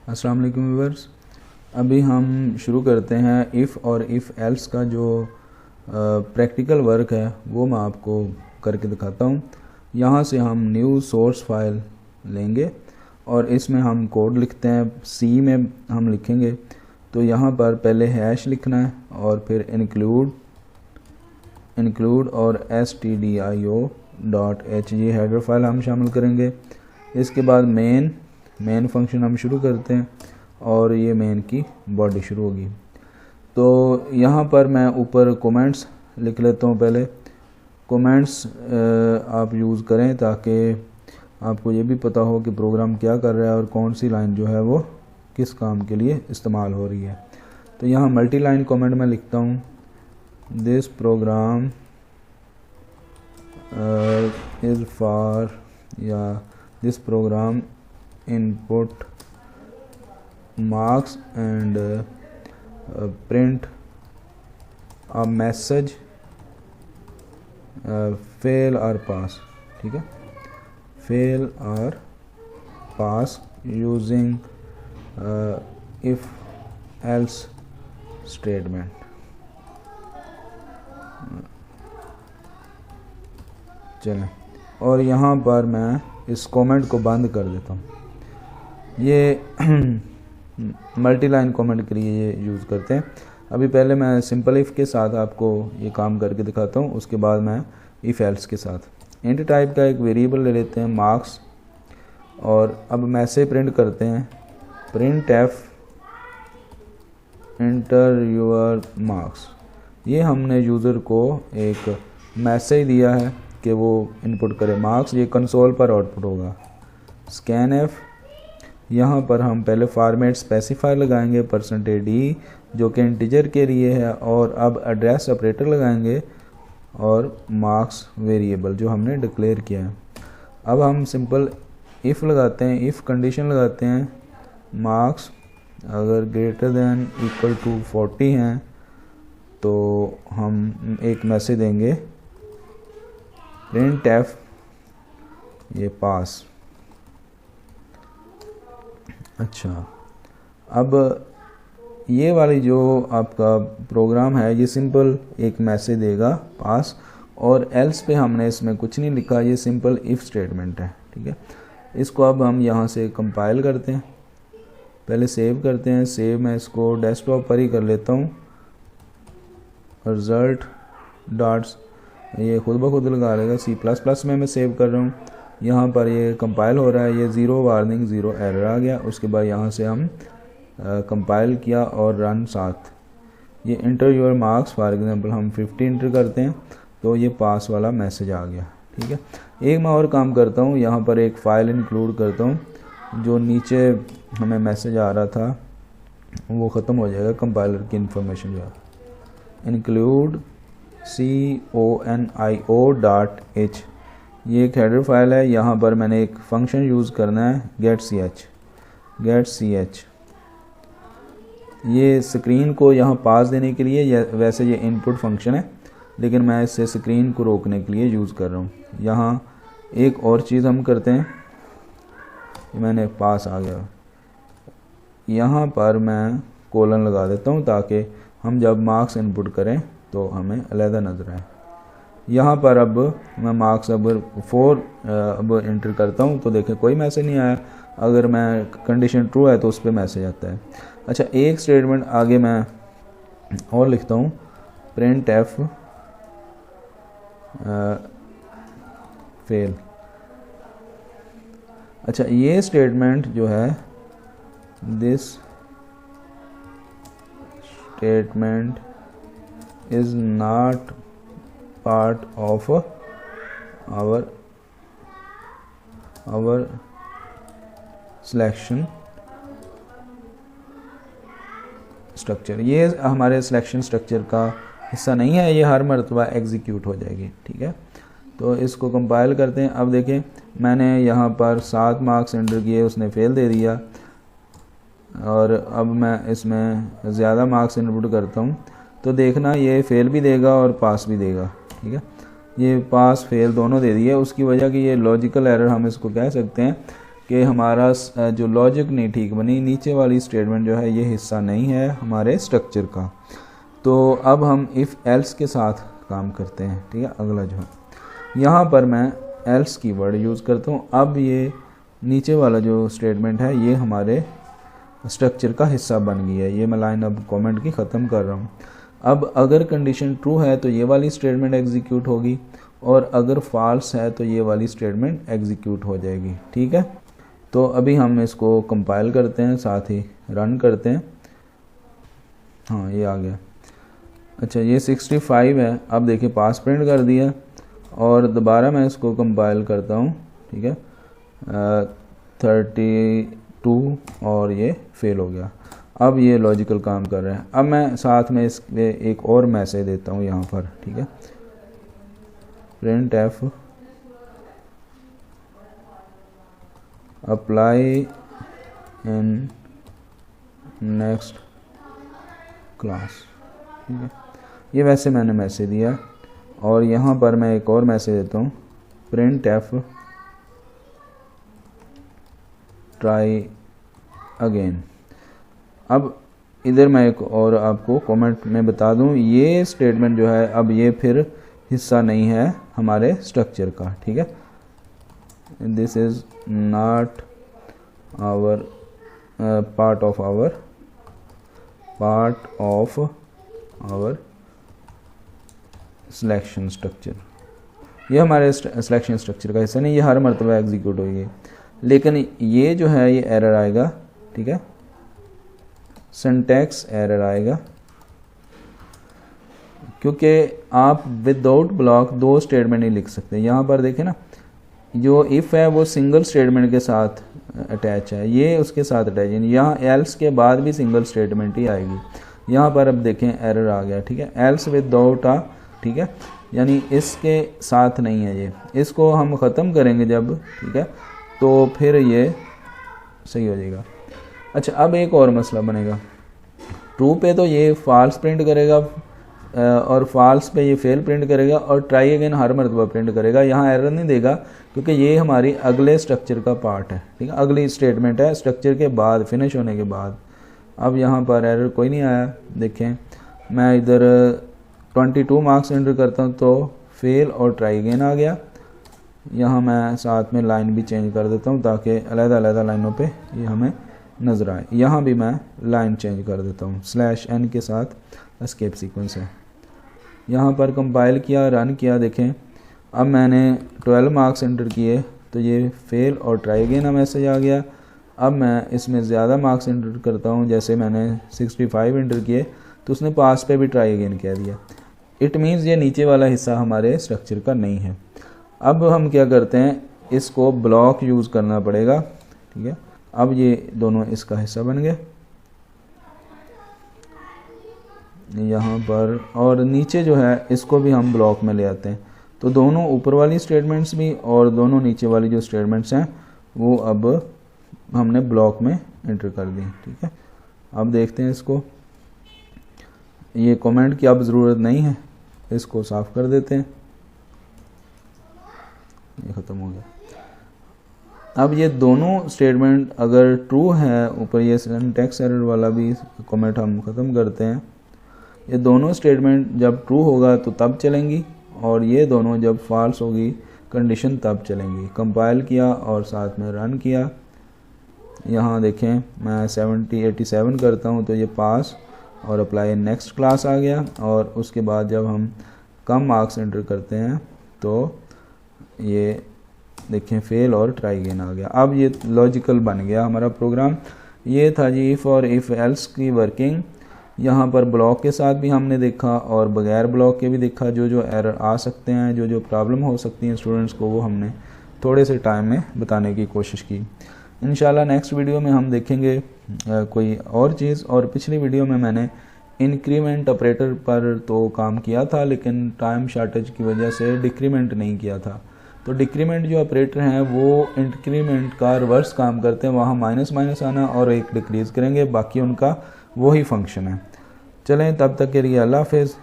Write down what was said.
अस्सलाम वालेकुम व्यूअर्स। अभी हम शुरू करते हैं इफ़ और इफ़ एल्स का जो प्रैक्टिकल वर्क है वो मैं आपको करके दिखाता हूँ। यहाँ से हम न्यू सोर्स फाइल लेंगे और इसमें हम कोड लिखते हैं। सी में हम लिखेंगे तो यहाँ पर पहले हैश लिखना है और फिर इंक्लूड और stdio.hg हेडर फाइल हम शामिल करेंगे। इसके बाद मेन फंक्शन हम शुरू करते हैं और ये मेन की बॉडी शुरू होगी। तो यहाँ पर मैं ऊपर कमेंट्स लिख लेता हूँ। पहले कमेंट्स आप यूज़ करें ताकि आपको ये भी पता हो कि प्रोग्राम क्या कर रहा है और कौन सी लाइन जो है वो किस काम के लिए इस्तेमाल हो रही है। तो यहाँ मल्टी लाइन कमेंट में लिखता हूँ दिस प्रोग्राम इज़ फॉर या this program input marks and print a message fail or pass। ठीक है, fail or pass using if else statement। चलें, और यहाँ पर मैं इस कमेंट को बंद कर देता हूँ। ये मल्टी लाइन कमेंट के लिए ये यूज़ करते हैं। अभी पहले मैं सिंपल इफ़ के साथ आपको ये काम करके दिखाता हूँ, उसके बाद मैं इफ़ एल्स के साथ इंट टाइप का एक वेरिएबल ले लेते हैं मार्क्स, और अब मैसेज प्रिंट करते हैं print F inter your marks. ये हमने यूज़र को एक मैसेज दिया है कि वो इनपुट करे मार्क्स, ये कंसोल पर आउटपुट होगा। स्कैन एफ, यहाँ पर हम पहले फॉर्मेट स्पेसिफायर लगाएंगे %d जो कि इंटीजर के लिए है, और अब एड्रेस ऑपरेटर लगाएंगे और मार्क्स वेरिएबल जो हमने डिक्लेयर किया है। अब हम सिंपल इफ़ लगाते हैं, इफ़ कंडीशन लगाते हैं मार्क्स अगर ग्रेटर दैन इक्वल टू 40 हैं तो हम एक मैसेज देंगे प्रिंट एफ ये पास। अच्छा, अब ये वाली जो आपका प्रोग्राम है ये सिंपल एक मैसेज देगा पास, और एल्स पे हमने इसमें कुछ नहीं लिखा, ये सिंपल इफ़ स्टेटमेंट है। ठीक है, इसको अब हम यहाँ से कंपाइल करते हैं, पहले सेव करते हैं। सेव मैं इसको डेस्कटॉप पर ही कर लेता हूँ। रिजल्ट डॉट्स ये खुद ब खुद लगा लेगा। C++ में मैं सेव कर रहा हूँ। यहाँ पर ये कंपाइल हो रहा है, ये 0 वार्निंग 0 एरर आ गया। उसके बाद यहाँ से हम कंपाइल किया और रन साथ ये inter your marks for example हम 50 इंटर करते हैं तो ये पास वाला मैसेज आ गया। ठीक है, एक मैं और काम करता हूँ, यहाँ पर एक फ़ाइल इंक्लूड करता हूँ। जो नीचे हमें मैसेज आ रहा था वो ख़त्म हो जाएगा, कंपाइलर की इंफॉर्मेशन जो है। इंक्लूड conio.h ये एक हेडर फाइल है। यहाँ पर मैंने एक फंक्शन यूज़ करना है get ch। ये स्क्रीन को यहाँ पास देने के लिए, वैसे ये इनपुट फंक्शन है लेकिन मैं इससे स्क्रीन को रोकने के लिए यूज़ कर रहा हूँ। यहाँ एक और चीज़ हम करते हैं, मैंने पास आ गया, यहाँ पर मैं कोलन लगा देता हूँ ताकि हम जब मार्क्स इनपुट करें तो हमें अलहदा नज़र आए। यहाँ पर अब मैं मार्क्स अब 4 अब इंटर करता हूँ तो देखें कोई मैसेज नहीं आया। अगर मैं कंडीशन ट्रू है तो उस पर मैसेज आता है। अच्छा, एक स्टेटमेंट आगे मैं और लिखता हूँ प्रिंट एफ फेल। अच्छा, ये स्टेटमेंट जो है this statement is not part of our selection structure। ये हमारे सिलेक्शन स्ट्रक्चर का हिस्सा नहीं है, ये हर मरतबा एग्जीक्यूट हो जाएगी। ठीक है, तो इसको कंपाइल करते हैं। अब देखें मैंने यहाँ पर 7 मार्क्स एंटर किए, उसने फेल दे दिया, और अब मैं इसमें ज़्यादा मार्क्स इनपुट करता हूँ तो देखना ये फेल भी देगा और पास भी देगा। ठीक है, ये पास फेल दोनों दे दिए। उसकी वजह कि ये लॉजिकल एरर हम इसको कह सकते हैं कि हमारा जो लॉजिक नहीं ठीक बनी, नीचे वाली स्टेटमेंट जो है ये हिस्सा नहीं है हमारे स्ट्रक्चर का। तो अब हम इफ़ एल्स के साथ काम करते हैं, ठीक है। अगला जो है यहाँ पर मैं एल्स की वर्ड यूज़ करता हूँ। अब ये नीचे वाला जो स्टेटमेंट है ये हमारे स्ट्रक्चर का हिस्सा बन गई है। ये मैं लाइन अब कमेंट की ख़त्म कर रहा हूँ। अब अगर कंडीशन ट्रू है तो ये वाली स्टेटमेंट एग्जीक्यूट होगी, और अगर फॉल्स है तो ये वाली स्टेटमेंट एग्जीक्यूट हो जाएगी, ठीक है। तो अभी हम इसको कंपाइल करते हैं, साथ ही रन करते हैं। हाँ, ये आ गया। अच्छा, ये 65 है। अब देखिए पास प्रिंट कर दिया, और दोबारा मैं इसको कंपाइल करता हूँ, ठीक है। 32 और ये फेल हो गया। अब ये लॉजिकल काम कर रहे हैं। अब मैं साथ में इसके एक और मैसेज देता हूँ यहाँ पर, ठीक है। Print F apply in next class, ठीक है। ये वैसे मैंने मैसेज दिया, और यहाँ पर मैं एक और मैसेज देता हूँ, प्रिंट एफ ट्राई अगेन। अब इधर मैं एक और आपको कमेंट में बता दूँ, ये स्टेटमेंट जो है अब ये फिर हिस्सा नहीं है हमारे स्ट्रक्चर का, ठीक है। This is not our part of our selection structure. ये हमारे सिलेक्शन स्ट्रक्चर का हिस्सा नहीं, ये हर मरतबा एग्जीक्यूट होगी। लेकिन ये जो है ये एरर आएगा, ठीक है, सिंटैक्स एरर आएगा, क्योंकि आप विदाउट ब्लॉक दो स्टेटमेंट नहीं लिख सकते। यहाँ पर देखें ना, जो इफ़ है वो सिंगल स्टेटमेंट के साथ अटैच है, ये उसके साथ अटैच है। यहाँ एल्स के बाद भी सिंगल स्टेटमेंट ही आएगी। यहाँ पर अब देखें एरर आ गया, ठीक है, एल्स विदाउट आ, ठीक है, यानी इसके साथ नहीं है ये। इसको हम ख़त्म करेंगे जब, ठीक है, तो फिर ये सही हो जाएगा। अच्छा, अब एक और मसला बनेगा। ट्रू पे तो ये फॉल्स प्रिंट करेगा, और फॉल्स पे ये फेल प्रिंट करेगा, और ट्राई अगेन हर मरतबा प्रिंट करेगा। यहाँ एरर नहीं देगा, क्योंकि ये हमारी अगले स्ट्रक्चर का पार्ट है, ठीक है, अगली स्टेटमेंट है स्ट्रक्चर के बाद, फिनिश होने के बाद। अब यहाँ पर एरर कोई नहीं आया। देखें, मैं इधर 22 मार्क्स एंटर करता हूँ तो फेल और ट्राई अगेन आ गया। यहाँ मैं साथ में लाइन भी चेंज कर देता हूँ ताकि अलग-अलग लाइनों पे ये हमें नज़र आए। यहाँ भी मैं लाइन चेंज कर देता हूँ, /n के साथ एस्केप सीक्वेंस है। यहाँ पर कंपाइल किया, रन किया, देखें अब मैंने 12 मार्क्स एंटर किए तो ये फेल और ट्राई अगेन का मैसेज आ गया। अब मैं इसमें ज़्यादा मार्क्स एंटर करता हूँ, जैसे मैंने 65 एंटर किए तो उसने पास पे भी ट्राई अगेन कह दिया। इट मीन्स ये नीचे वाला हिस्सा हमारे स्ट्रक्चर का नहीं है। अब हम क्या करते हैं, इसको ब्लॉक यूज़ करना पड़ेगा, ठीक है। अब ये दोनों इसका हिस्सा बन गए यहाँ पर, और नीचे जो है इसको भी हम ब्लॉक में ले आते हैं। तो दोनों ऊपर वाली स्टेटमेंट्स भी और दोनों नीचे वाली जो स्टेटमेंट्स हैं वो अब हमने ब्लॉक में एंटर कर दी, ठीक है। अब देखते हैं इसको, ये कमेंट की अब ज़रूरत नहीं है, इसको साफ़ कर देते हैं। ये ख़त्म हो गया। अब ये दोनों स्टेटमेंट अगर ट्रू है, ऊपर ये सिंटैक्स एरर वाला भी कमेंट हम ख़त्म करते हैं। ये दोनों स्टेटमेंट जब ट्रू होगा तो तब चलेंगी, और ये दोनों जब फॉल्स होगी कंडीशन तब चलेंगी। कंपाइल किया और साथ में रन किया। यहाँ देखें मैं 87 करता हूँ तो ये पास और अप्लाई नेक्स्ट क्लास आ गया, और उसके बाद जब हम कम मार्क्स एंटर करते हैं तो ये देखें फेल और ट्राई अगेन आ गया। अब ये लॉजिकल बन गया हमारा प्रोग्राम। ये था जी इफ़ और इफ़ एल्स की वर्किंग। यहाँ पर ब्लॉक के साथ भी हमने देखा और बगैर ब्लॉक के भी देखा। जो जो एरर आ सकते हैं, जो जो प्रॉब्लम हो सकती हैं स्टूडेंट्स को, वो हमने थोड़े से टाइम में बताने की कोशिश की। इंशाल्लाह नेक्स्ट वीडियो में हम देखेंगे कोई और चीज़। और पिछली वीडियो में मैंने इंक्रीमेंट ऑपरेटर पर तो काम किया था, लेकिन टाइम शॉर्टेज की वजह से डिक्रीमेंट नहीं किया था। तो डिक्रीमेंट जो ऑपरेटर हैं वो इंक्रीमेंट का रिवर्स काम करते हैं, वहाँ माइनस माइनस आना और एक डिक्रीज़ करेंगे, बाकी उनका वही फंक्शन है। चलें तब तक के लिए अल्लाह हाफ़िज़।